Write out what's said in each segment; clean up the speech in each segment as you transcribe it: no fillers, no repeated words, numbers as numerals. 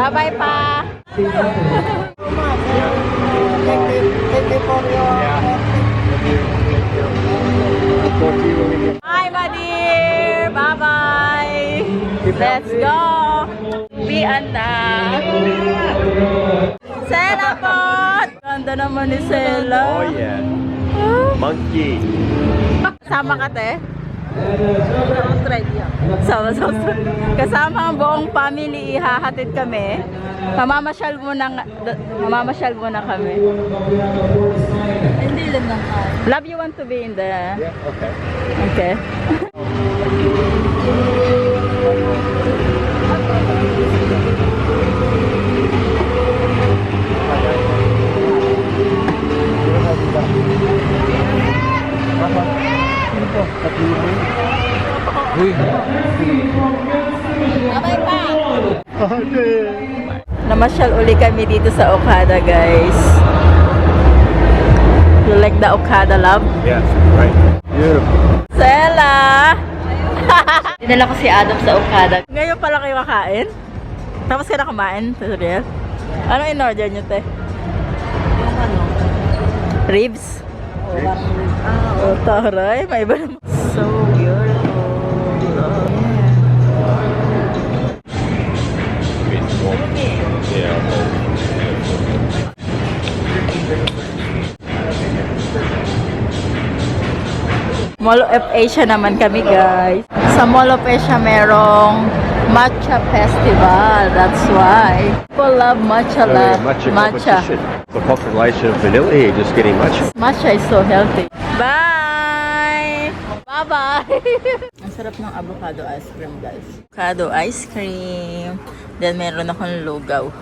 Bye-bye pa. Hi, my dear. Bye-bye. Let's go. Be na. Sela po. Ganda naman ni Sela. Oh yeah. Monkey. Sama ka, te? Sa Australia. Kasama ang buong family, ihahatid kami. Mamamasyal muna kami. Hindi lang ng Love, you want to be in the... Yeah, okay. Okay. Bye pa. Namasyal uli kami dito sa Okada, guys. You like the Okada, love? Yes, right. Beautiful. Sela! Dinala ko si Adam sa Okada. Ngayon pala kayo kakain? Tapos kayo na kumain? Tutorial? Ano in-order nyo, te? Yung ano? Ribs? Oh, Oh, taray. May iba naman. So beautiful. It's warm. Yeah. Mall of Asia naman kami, guys. Sa Mall of Asia merong Matcha Festival. That's why. People love matcha. Matcha competition. The population of vanilla here just getting matcha. Matcha is so healthy. Bye! Bye-bye! Ang sarap ng avocado ice cream, guys. Avocado ice cream. Then meron akong lugaw.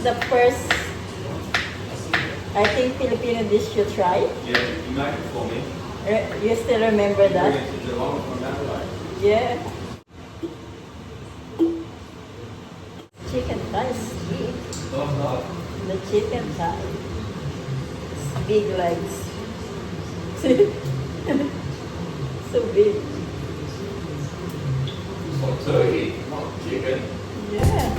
The first, I think, Filipino dish you try. Yeah, you make it for me. You still remember that? Yeah. Chicken thigh is big. The chicken thigh. It's big legs. So big. For turkey, not chicken. Yeah.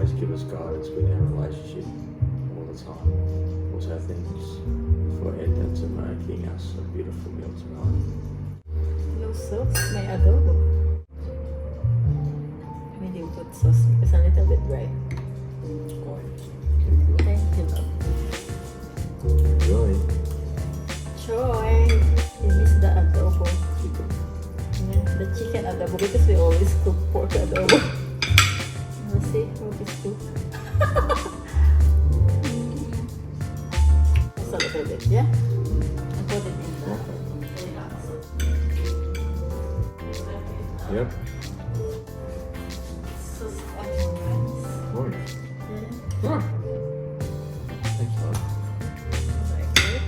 Always give us guidance within our relationship all the time. Also thanks for Edna to making us a beautiful meal tonight. No sauce, may adobo. We didn't put sauce because a little bit dry. Thank you, love. Enjoy. Choy! You miss the adobo. Yeah, the chicken adobo because we always cook pork adobo. Let's see what is cooked. Just a little bit, yeah? And put it in the... Yep. Sauce onions. Morning. Yeah. Thanks, love. Like it.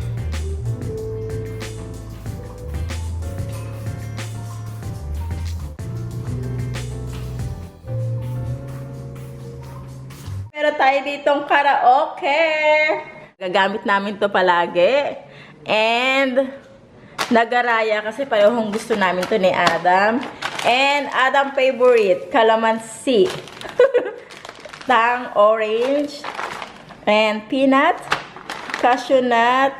Meron tayo ditong karaoke. Gagamit namin to palagi. And nagaraya kasi parehong gusto namin to ni Adam. And Adam favorite, calamansi. Tang orange. And peanut, cashew nut,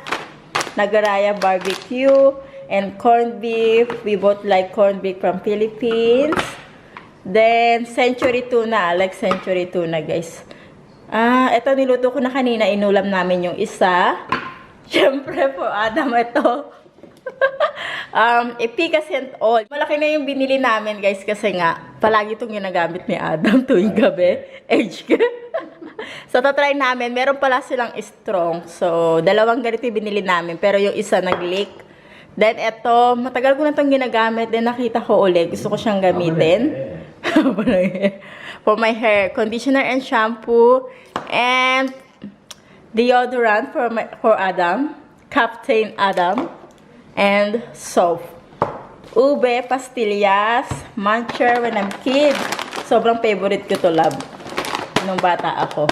Nagaraya barbecue, and corned beef. We both like corned beef from Philippines. Then, century tuna. I like century tuna, guys. Ito niluto ko na kanina. Inulam namin yung isa. Siyempre, for Adam, ito. Epicas and all. Malaki na yung binili namin, guys, kasi nga, palagi itong ginagamit ni Adam tuwing gabi. Age ka. So, tatry namin. Meron pala silang strong. So, dalawang ganito yung binili namin. Pero yung isa nag-leak. Then, ito, matagal ko na itong ginagamit. Then, nakita ko ulit. Gusto ko siyang gamitin. For my hair. Conditioner and shampoo. And deodorant for Adam. Captain Adam. And soap. Ube, pastillas, muncher when I'm kid. Sobrang favorite ko to, love. Nung bata ako.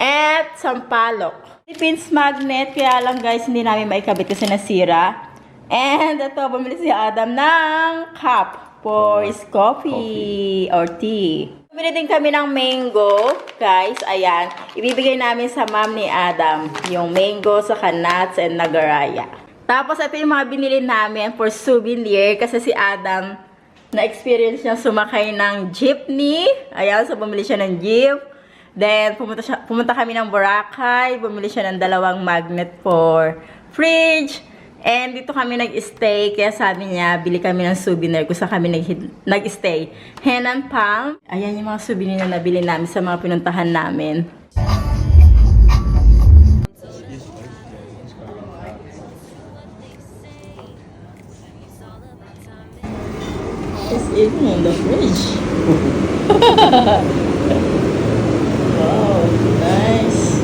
At sampalok. Philippines magnet. Kaya lang, guys, hindi namin maikabit kasi nasira. And ito, bumili si Adam ng cup for his coffee or tea. Bumili din kami ng mango, guys. Ayan. Ibibigay namin sa mom ni Adam. Yung mango, saka nuts, and nagaraya. Tapos, ito yung mga binili namin for souvenir. Kasi si Adam, na-experience niya sumakay ng jeepney. Ayan, so bumili siya ng jeep. Then, pumunta kami ng Boracay. Bumili siya ng 2 magnet for fridge. And dito kami nag-stay. Kaya sabi niya, bili kami ng souvenir kung saan kami nag-stay. Henan Palm. Ayan yung mga souvenir na nabili namin sa mga pinuntahan namin. It's even in the fridge. Wow, nice.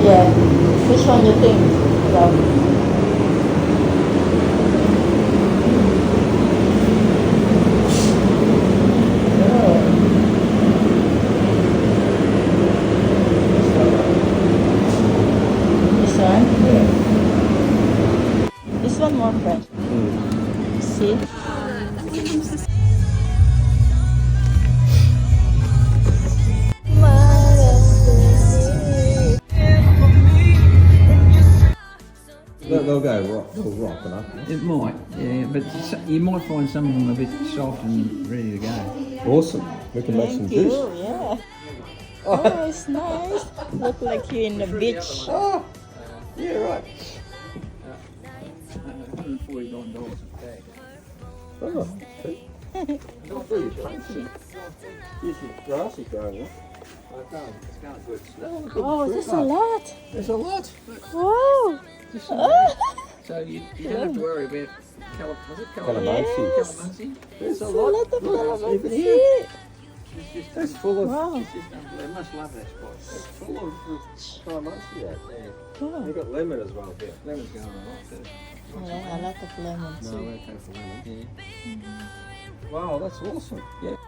Yeah. Which one you think? This one? Yeah. This one more fresh. See? They'll go rock. They'll rock enough. It might, yeah, but you might find some of them a bit soft and ready to go. Awesome. We can make some Thank juice. you, yeah. Oh, it's nice. Look like you in the beach. Oh, yeah, right. $149 a bag. Oh, see? This is grassy growing up. It's kind of good stuff. Oh, there's a lot. There's a lot. Wow. So you don't have to worry about Calamansi. calamansi. There's a A lot. lot of Even calamansi. here. It's full of Wow. It's just unbelievable. They must love that spot. it's full of calamansi out there. Wow. You've got lemon as well here. Lemon's going on a lot too. Yeah, a lot of lemons. No, okay for lemon. Yeah. Wow, that's awesome. Yeah.